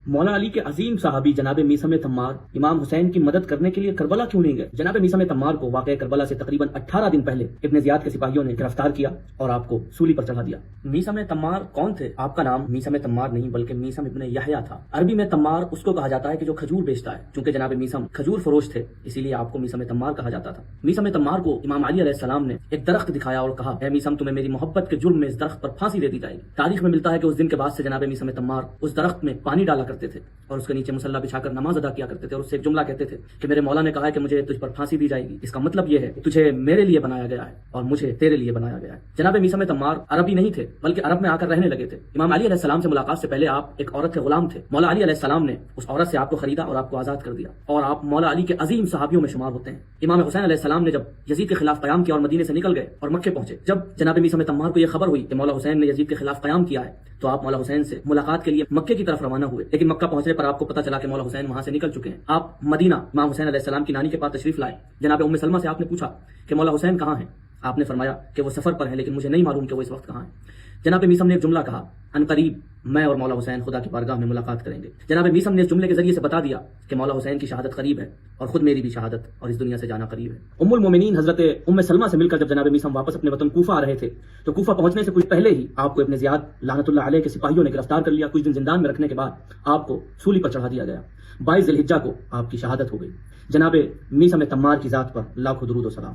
مولا علی کے عظیم صحابی جناب میثم تمار امام حسین کی مدد کرنے کے لیے کربلا کیوں نہیں گئے؟ جناب میثم تمار کو واقعہ کربلا سے تقریباً 18 دن پہلے ابن زیاد کے سپاہیوں نے گرفتار کیا اور آپ کو سولی پر چڑھا دیا۔ میثم تمار کون تھے؟ آپ کا نام میثم تمار نہیں بلکہ میثم ابن یحییٰ تھا۔ عربی میں تمار اس کو کہا جاتا ہے کہ جو کھجور بیچتا ہے، چونکہ جناب میثم کھجور فروش تھے اسی لیے آپ کو میثم تمار کہا جاتا تھا۔ میثم تمار کو امام علی علیہ السلام نے ایک درخت دکھایا اور کہا، اے میثم تمہیں میری محبت کے جرم میں اس درخت پر پھانسی دے دی جائے گی۔ تاریخ میں ملتا ہے کہ اس دن کے بعد سے جناب میثم تمار اس درخت میں پانی ڈالا کرتے تھے اور اس کے نیچے مصلی بچھا کر نماز ادا کیا کرتے تھے، اور اس سے ایک جملہ کہتے تھے کہ میرے مولا نے کہا ہے کہ مجھے تجھ پر پھانسی دی جائے گی، اس کا مطلب یہ ہے تجھے میرے لیے بنایا گیا ہے اور مجھے تیرے لیے بنایا گیا ہے۔ جناب میثم تمار عربی نہیں تھے بلکہ عرب میں آ کر رہنے لگے تھے۔ امام علی علیہ السلام سے ملاقات سے پہلے آپ ایک عورت کے غلام تھے۔ مولا علی علیہ السلام نے اس عورت سے آپ کو خریدا اور آپ کو آزاد کر دیا، اور آپ مولا علی کے عظیم صحابیوں میں شمار ہوتے ہیں۔ امام حسین علیہ السلام نے جب یزید کے خلاف قیام کیا اور مدینے سے نکل گئے اور مکے پہنچے، جب جناب میثم تمار کو یہ خبر ہوئی کہ مولا حسین نے یزید کے خلاف قیام کیا ہے تو آپ مولا حسین سے ملاقات کے لیے مکے کی طرف روانہ ہوئے، لیکن مکہ پہنچنے پر آپ کو پتہ چلا کہ مولا حسین وہاں سے نکل چکے ہیں۔ آپ مدینہ امام حسین علیہ السلام کی نانی کے پاس تشریف لائے۔ جناب ام سلمہ سے آپ نے پوچھا کہ مولا حسین کہاں ہیں؟ آپ نے فرمایا کہ وہ سفر پر ہیں لیکن مجھے نہیں معلوم کہ وہ اس وقت کہاں ہیں۔ جناب میثم نے ایک جملہ کہا، ان قریب میں اور مولا حسین خدا کی بارگاہ میں ملاقات کریں گے۔ جناب میثم نے اس جملے کے ذریعے سے بتا دیا کہ مولا حسین کی شہادت قریب ہے اور خود میری بھی شہادت اور اس دنیا سے جانا قریب ہے۔ ام المومنین حضرت ام سلمہ سے مل کر جب جناب میثم واپس اپنے وطن کوفہ آ رہے تھے تو کوفہ پہنچنے سے کچھ پہلے ہی آپ کو ابن زیاد لعنت اللہ علیہ کے سپاہیوں نے گرفتار کر لیا۔ کچھ دن زندان میں رکھنے کے بعد آپ کو سولی پر چڑھا دیا گیا۔ 22 ذی الحجہ کو آپ کی شہادت ہو گئی۔ جناب میثم تمار کی ذات پر لاکھوں درود و سلام۔